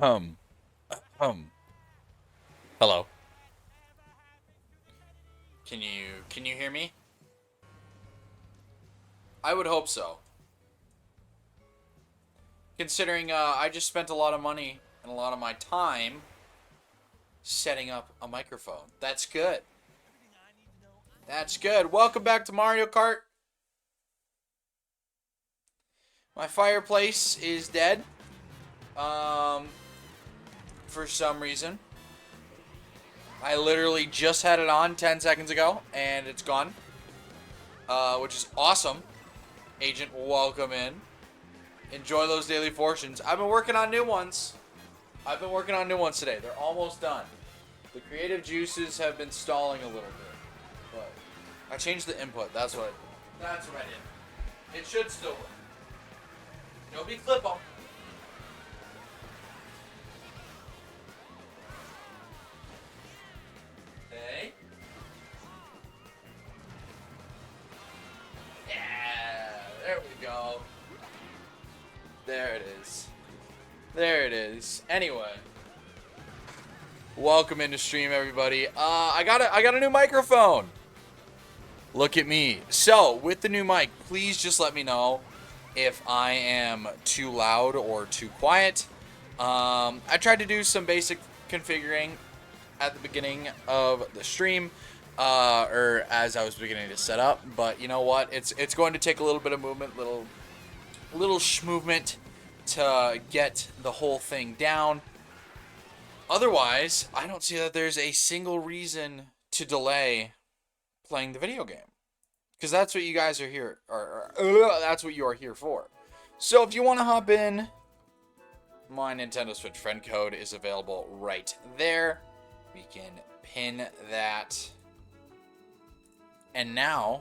Hum. Hum. Hello. Can you hear me? I would hope so. Considering I just spent a lot of money and a lot of my time setting up a microphone. That's good. That's good. Welcome back to Mario Kart. My fireplace is dead. Um, for some reason. I literally just had it on 10 seconds ago, and it's gone. Which is awesome. Agent, welcome in. Enjoy those daily fortunes. I've been working on new ones. I've been working on new ones today. They're almost done. The creative juices have been stalling a little bit. But I changed the input. That's what I did. It should still work. Nobody clip them. Okay. Yeah, there we go. There it is. There it is. Anyway, welcome into stream, everybody. I got a new microphone. Look at me. So with the new mic, please just let me know if I am too loud or too quiet. I tried to do some basic configuring at the beginning of the stream, or as I was beginning to set up. But you know what? It's going to take a little bit of movement, little schmovement to get the whole thing down. Otherwise, I don't see that there's a single reason to delay playing the video game, because that's what you guys are here, or that's what you are here for. So if you want to hop in, my Nintendo Switch friend code is available right there. We can pin that, and now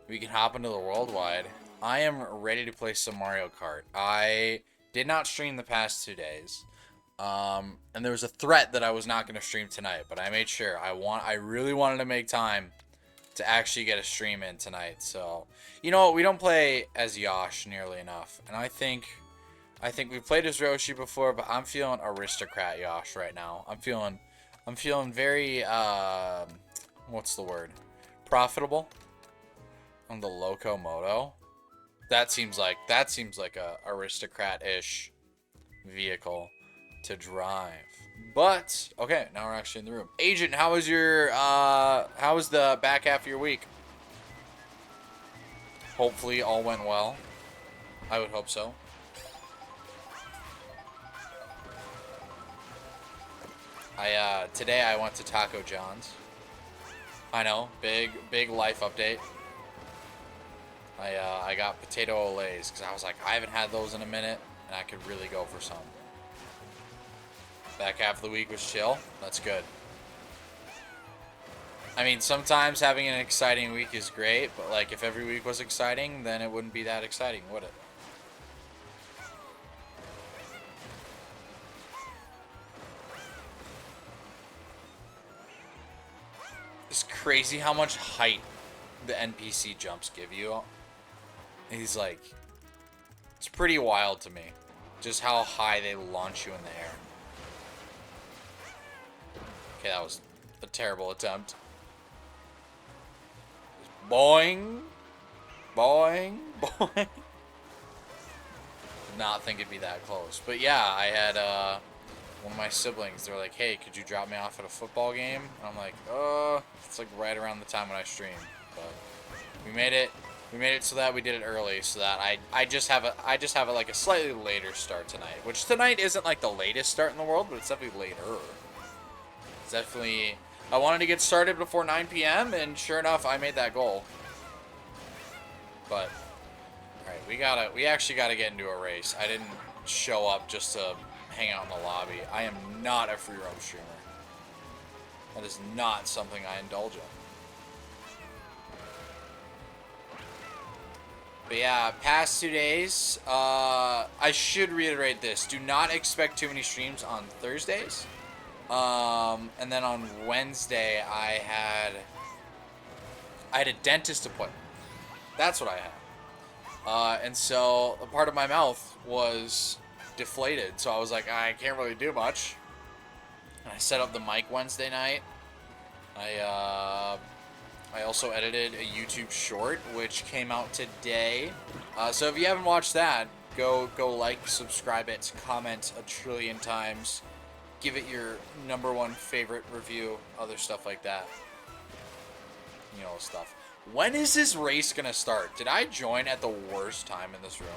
we can hop into the worldwide. I am ready to play some Mario Kart. I did not stream the past 2 days. And there was a threat that I was not going to stream tonight, but I made sure. I really wanted to make time to actually get a stream in tonight. So, you know what? We don't play as Yosh nearly enough. And I think we played as Roshi before, but I'm feeling aristocrat Yosh right now. I'm feeling very what's the word? Profitable on the Locomoto. That seems like a aristocrat-ish vehicle to drive. But okay, now we're actually in the room. Agent, how was the back half of your week? Hopefully all went well. I would hope so. Today I went to Taco John's. I know, big life update. I got potato olays because I was like, I haven't had those in a minute, and I could really go for some. Back half of the week was chill. That's good. I mean, sometimes having an exciting week is great, but like if every week was exciting, then it wouldn't be that exciting, would it? It's crazy how much height the NPC jumps give you. He's like, it's pretty wild to me, just how high they launch you in the air. Okay, that was a terrible attempt. Boing, boing, boing. Did not think it'd be that close, but yeah, I had one of my siblings. They're like, "Hey, could you drop me off at a football game?" And I'm like, it's like right around the time when I stream." But we made it. We made it so that we did it early, so that I just have a like a slightly later start tonight. Which tonight isn't like the latest start in the world, but it's definitely later. It's definitely. I wanted to get started before 9 p.m. and sure enough, I made that goal. But all right, we actually gotta get into a race. I didn't show up just to hang out in the lobby. I am not a free roam streamer. That is not something I indulge in. But yeah, past 2 days, I should reiterate this. Do not expect too many streams on Thursdays. And then on Wednesday, I had a dentist appointment. That's what I had. And so a part of my mouth was deflated, so I was like, I can't really do much. And I set up the mic Wednesday night. I also edited a YouTube short, which came out today. So if you haven't watched that, go like, subscribe it, comment a trillion times, give it your #1 favorite review, other stuff like that. You know, stuff. When is this race gonna start? Did I join at the worst time in this room?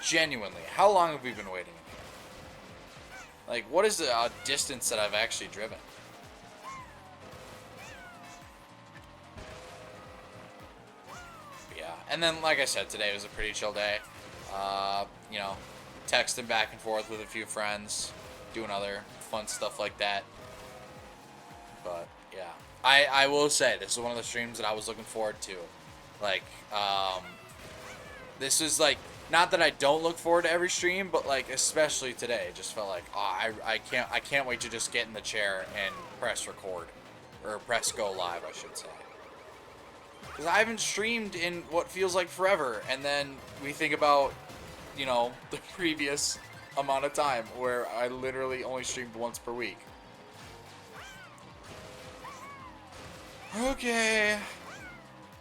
Genuinely, how long have we been waiting in here? Like, what is the distance that I've actually driven? Yeah, and then, like I said, today was a pretty chill day. You know, texting back and forth with a few friends, doing other fun stuff like that. But, yeah. I will say, this is one of the streams that I was looking forward to. Like, this is like, not that I don't look forward to every stream, but like, especially today, it just felt like, oh, I can't wait to just get in the chair and press record. Or press go live, I should say. Because I haven't streamed in what feels like forever, and then we think about, you know, the previous amount of time, where I literally only streamed once per week. Okay.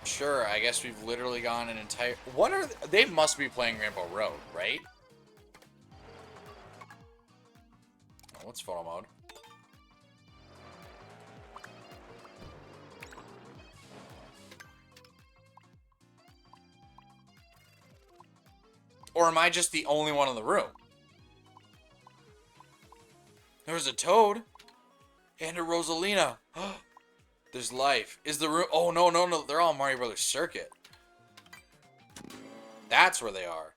Sure, I guess we've literally gone an entire... What are... They must be playing Rainbow Road, right? Oh, what's photo mode? Or am I just the only one in the room? There's a Toad. And a Rosalina. There's life. Is the room... Oh, no, no, no. They're all Mario Brothers Circuit. That's where they are.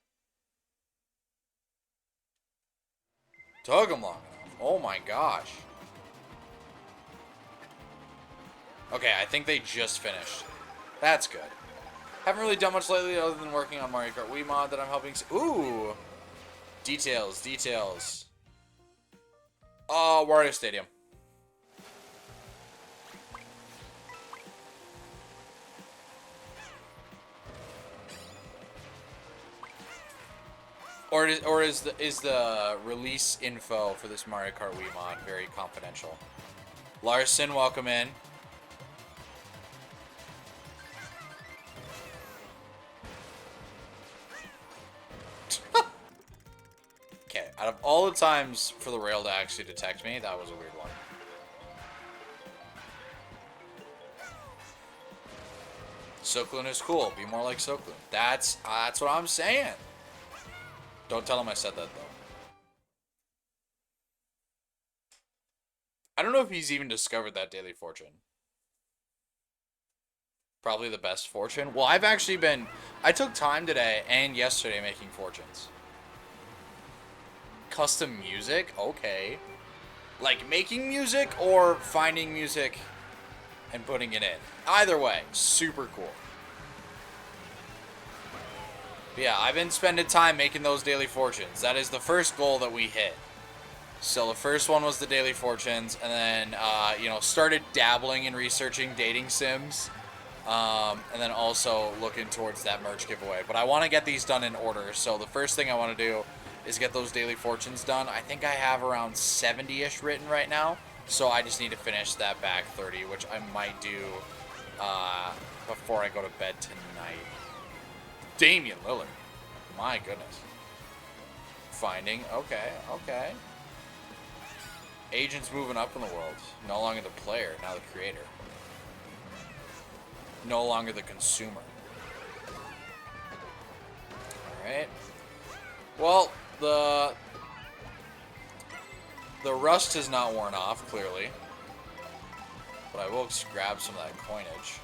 Took them long enough. Oh my gosh. Okay, I think they just finished. That's good. Haven't really done much lately other than working on Mario Kart Wii mod that I'm helping... Ooh! Details, details. Oh, Wario Stadium. Or is the release info for this Mario Kart Wii mod very confidential? Larson, welcome in. Okay, out of all the times for the rail to actually detect me, that was a weird one. Soklun is cool. Be more like Soklun. That's what I'm saying. Don't tell him I said that, though. I don't know if he's even discovered that daily fortune. Probably the best fortune. Well, I've actually been... I took time today and yesterday making fortunes. Custom music? Okay. Like making music or finding music and putting it in. Either way, super cool. But yeah, I've been spending time making those daily fortunes. That is the first goal that we hit. So the first one was the daily fortunes, and then, you know, started dabbling in researching dating sims. And then also looking towards that merch giveaway. But I want to get these done in order. So the first thing I want to do is get those daily fortunes done. I think I have around 70-ish written right now. So I just need to finish that back 30, which I might do before I go to bed tonight. Damian Lillard. My goodness. Finding. Okay, okay. Agents moving up in the world. No longer the player, now the creator. No longer the consumer. Alright. Well, the rust has not worn off, clearly. But I will grab some of that coinage.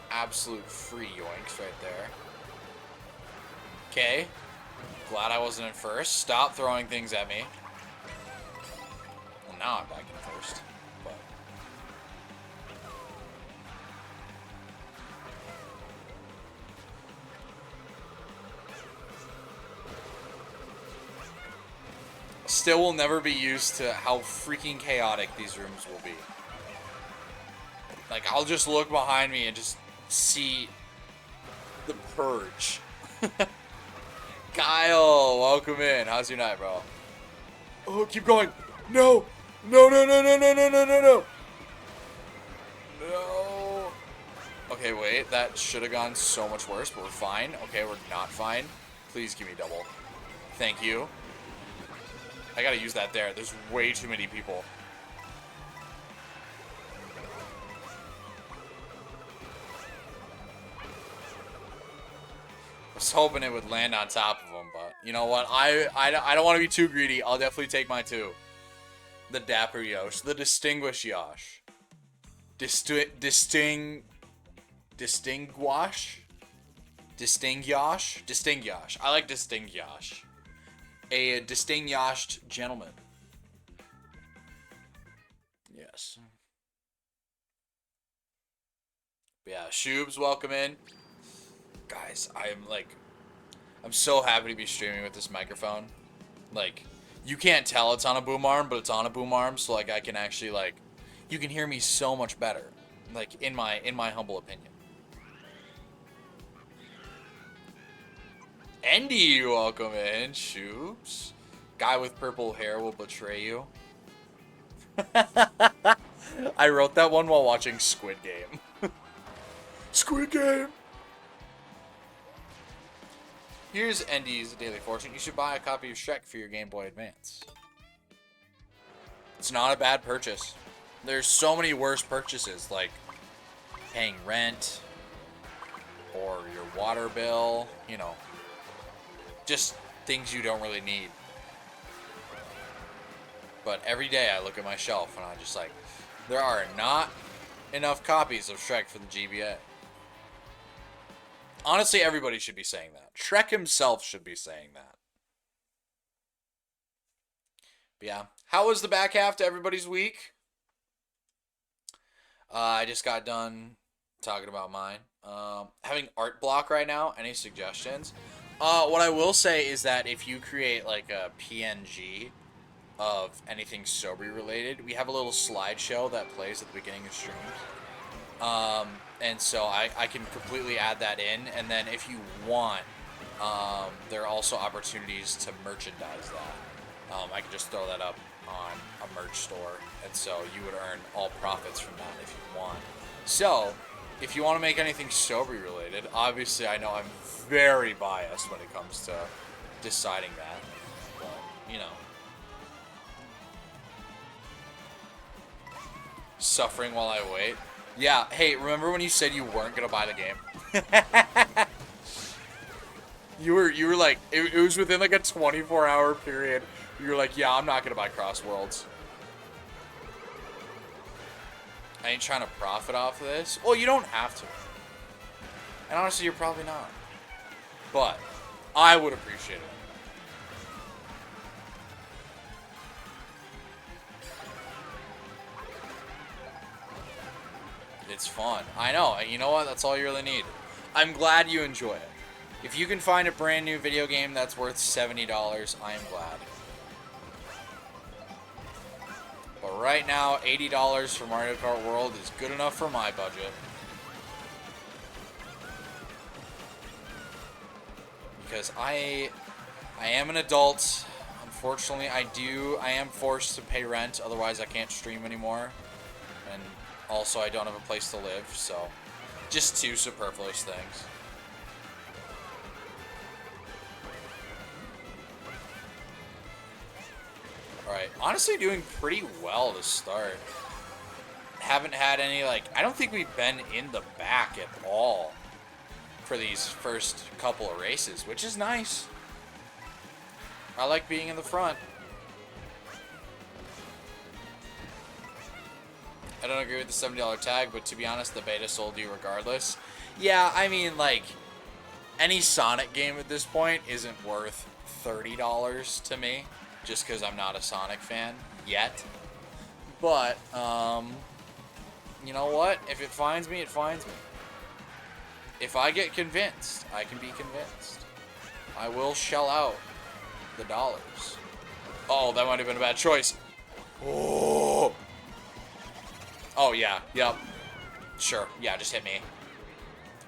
Absolute free yoinks right there. Okay. Glad I wasn't in first. Stop throwing things at me. Well, now I'm back in first. But still will never be used to how freaking chaotic these rooms will be. Like, I'll just look behind me and just see the purge. Kyle, welcome in. How's your night, bro? Oh, keep going. No. No, no, no, no, no, no, no, no, no. No. Okay, wait. That should have gone so much worse, but we're fine. Okay, we're not fine. Please give me double. Thank you. I gotta use that there. There's way too many people. I was hoping it would land on top of him, but you know what? I don't want to be too greedy. I'll definitely take my 2. The dapper Yosh. The distinguished Yosh. Distinguish? Distinguish. I like distinguish. A distinguished gentleman. Yes. But yeah, Shubes, welcome in. Guys, I'm so happy to be streaming with this microphone. Like, you can't tell it's on a boom arm, but it's on a boom arm, so like I can actually like, you can hear me so much better. Like in my humble opinion. Andy, welcome in, Shoops. Guy with purple hair will betray you. I wrote that one while watching Squid Game. Squid Game! Here's Andy's Daily Fortune. You should buy a copy of Shrek for your Game Boy Advance. It's not a bad purchase. There's so many worse purchases, like paying rent or your water bill, you know. Just things you don't really need. But every day I look at my shelf and I'm just like, there are not enough copies of Shrek for the GBA. Honestly, everybody should be saying that. Shrek himself should be saying that. But yeah. How was the back half to everybody's week? I just got done talking about mine. Having art block right now. Any suggestions? What I will say is that if you create like a PNG of anything Sobri related, we have a little slideshow that plays at the beginning of streams. And so I can completely add that in, and then if you want, there are also opportunities to merchandise that. I can just throw that up on a merch store, and so you would earn all profits from that if you want. So, if you want to make anything Sobri related, obviously I know I'm very biased when it comes to deciding that, but, you know. Suffering while I wait. Yeah, hey, remember when you said you weren't gonna buy the game? you were like, it was within like a 24-hour period. You were like, yeah, I'm not gonna buy Cross Worlds. I ain't trying to profit off of this. Well, you don't have to. And honestly, you're probably not. But I would appreciate it. It's fun. I know. You know what? That's all you really need. I'm glad you enjoy it. If you can find a brand new video game that's worth $70, I am glad. But right now, $80 for Mario Kart World is good enough for my budget. Because I am an adult. Unfortunately, I am forced to pay rent, otherwise I can't stream anymore. And also, I don't have a place to live, so just 2 superfluous things. Alright, honestly doing pretty well to start. Haven't had any, like, I don't think we've been in the back at all for these first couple of races, which is nice. I like being in the front. I don't agree with the $70 tag, but to be honest, the beta sold you regardless. Yeah, I mean, like, any Sonic game at this point isn't worth $30 to me, just because I'm not a Sonic fan yet. But, you know what? If it finds me, it finds me. If I get convinced, I can be convinced. I will shell out the dollars. Oh, that might have been a bad choice. Oh! Oh, yeah. Yep. Sure. Yeah, just hit me.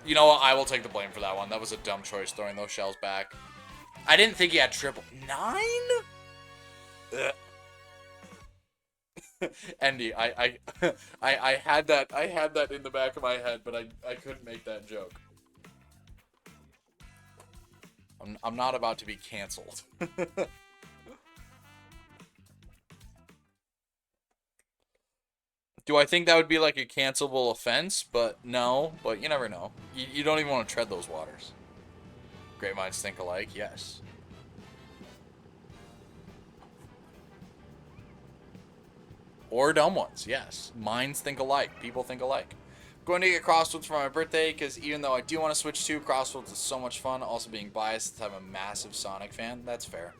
You know what? I will take the blame for that one. That was a dumb choice, throwing those shells back. I didn't think he had triple. 9? Ugh. Andy, I had that in the back of my head, but I couldn't make that joke. I'm not about to be canceled. Do I think that would be like a cancelable offense? But no, but you never know. You don't even want to tread those waters. Great minds think alike, yes. Or dumb ones, yes. Minds think alike. People think alike. Going to get Crossroads for my birthday, because even though I do want to switch to, Crossroads is so much fun. Also being biased, since I'm a massive Sonic fan. That's fair.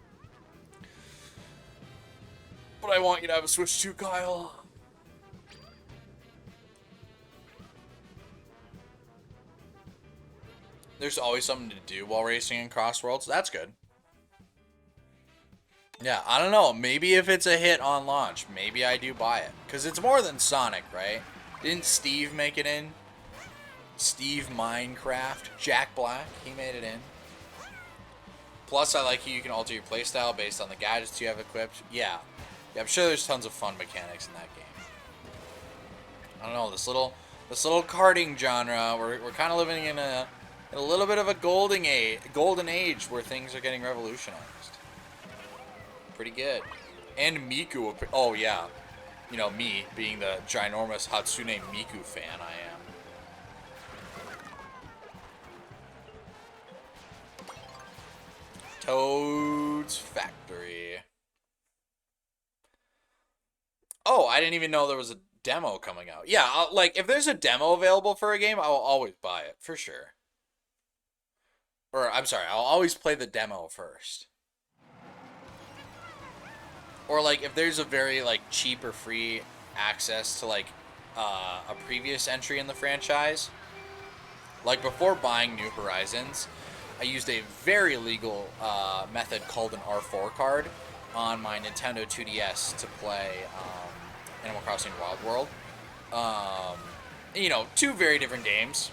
But I want you to have a Switch 2, Kyle. There's always something to do while racing in Crossworlds. That's good. Yeah, I don't know. Maybe if it's a hit on launch, maybe I do buy it. Because it's more than Sonic, right? Didn't Steve make it in? Steve Minecraft. Jack Black, he made it in. Plus, I like how you can alter your playstyle based on the gadgets you have equipped. Yeah, I'm sure there's tons of fun mechanics in that game. I don't know, this little karting genre, we're kind of living in a little bit of a golden age where things are getting revolutionized. Pretty good. And Miku, oh yeah. You know, me being the ginormous Hatsune Miku fan I am. Toad's Factory. Oh, I didn't even know there was a demo coming out. Yeah, like, if there's a demo available for a game, I will always buy it, for sure. Or, I'm sorry, I'll always play the demo first. Or, like, if there's a very, like, cheap or free access to, like, a previous entry in the franchise. Like, before buying New Horizons, I used a very legal method called an R4 card on my Nintendo 2DS to play Animal Crossing Wild World. You know, two very different games.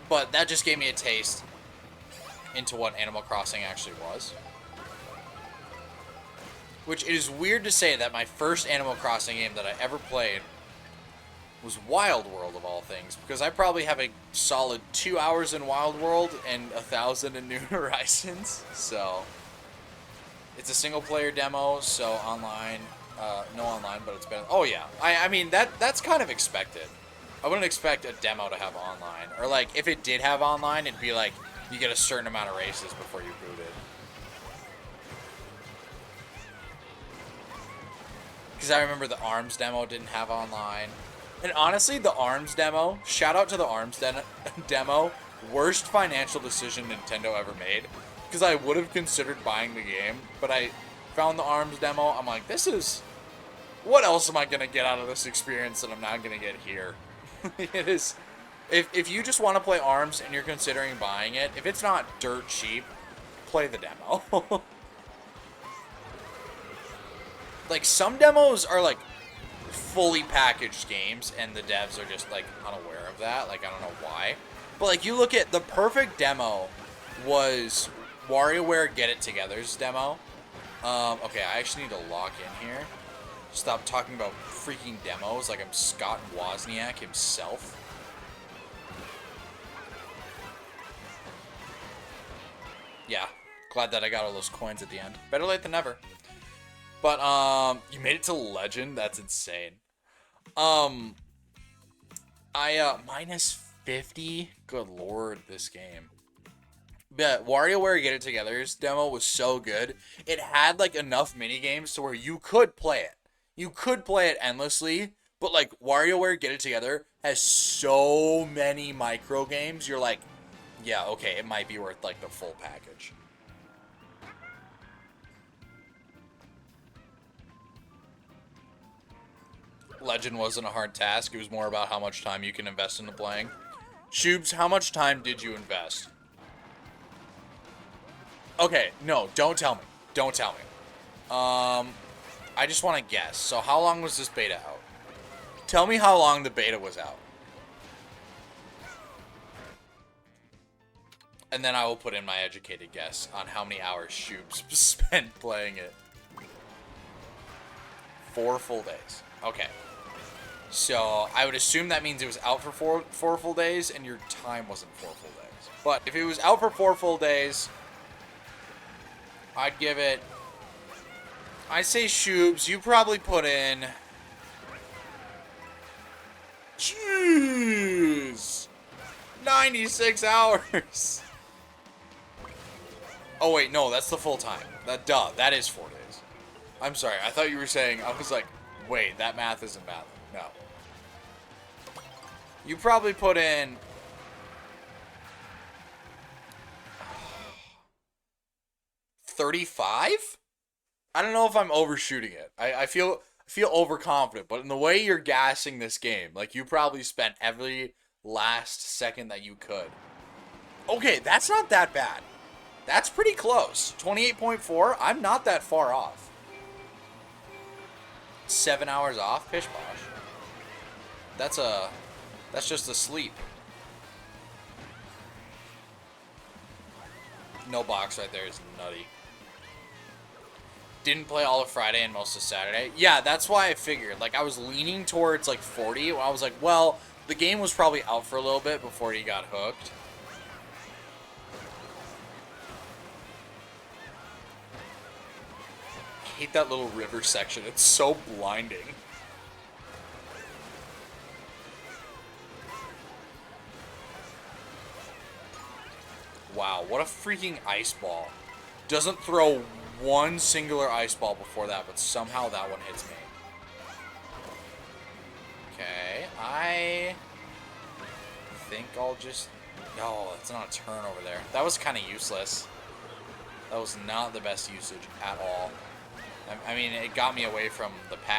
But that just gave me a taste into what Animal Crossing actually was. Which, it is weird to say that my first Animal Crossing game that I ever played was Wild World, of all things, because I probably have a solid 2 hours in Wild World and 1,000 in New Horizons. So it's a single player demo, so online, no online, but it's better. Oh yeah, I mean that's kind of expected. I wouldn't expect a demo to have online, or like if it did have online, it'd be like you get a certain amount of races before you booted. Because I remember the ARMS demo didn't have online. And honestly, the ARMS demo, shout out to the ARMS demo, worst financial decision Nintendo ever made. Because I would have considered buying the game, but I found the ARMS demo. I'm like, this is... What else am I going to get out of this experience that I'm not going to get here? It is... If you just want to play ARMS and you're considering buying it, if it's not dirt cheap, play the demo. Like, some demos are, like, fully packaged games, and the devs are just, like, unaware of that. Like, I don't know why. But, like, you look at the perfect demo was WarioWare Get It Together's demo. Okay, I actually need to lock in here. Stop talking about freaking demos like I'm Scott Wozniak himself. Yeah, glad that I got all those coins at the end. Better late than never. But, you made it to Legend? That's insane. Minus 50? Good lord, this game. But WarioWare Get It Together's demo was so good. It had, like, enough minigames to where you could play it. You could play it endlessly, but, like, WarioWare Get It Together has so many micro games, you're like, yeah, okay, it might be worth, like, the full package. Legend wasn't a hard task. It was more about how much time you can invest into playing. Shubes, how much time did you invest? Okay, no, don't tell me. Don't tell me. I just want to guess. So how long was this beta out? Tell me how long the beta was out. And then I will put in my educated guess on how many hours Shubes spent playing it. 4 full days. Okay. So I would assume that means it was out for four full days, and your time wasn't 4 full days. But if it was out for 4 full days, I'd give it... I'd say Shubes, you probably put in... Jeez! 96 hours! Oh wait, no, that's the full time. Duh, that is 4 days. I'm sorry, I thought you were saying... I was like, wait, that math isn't math. No. You probably put in... 35? I don't know if I'm overshooting it. I feel overconfident, but in the way you're gassing this game, like, you probably spent every last second that you could. Okay, that's not that bad. That's pretty close. 28.4, I'm not that far off. 7 hours off, pish posh. That's just a sleep. No box right there is nutty. Didn't play all of Friday and most of Saturday. Yeah, that's why I figured. Like, I was leaning towards, like, 40. I was like, well, the game was probably out for a little bit before he got hooked. I hate that little river section. It's so blinding. Wow, what a freaking ice ball. Doesn't throw one singular ice ball before that, but somehow that one hits me. Okay, I think I'll just... Oh, that's not a turn over there. That was kind of useless. That was not the best usage at all. I mean, it got me away from the pass.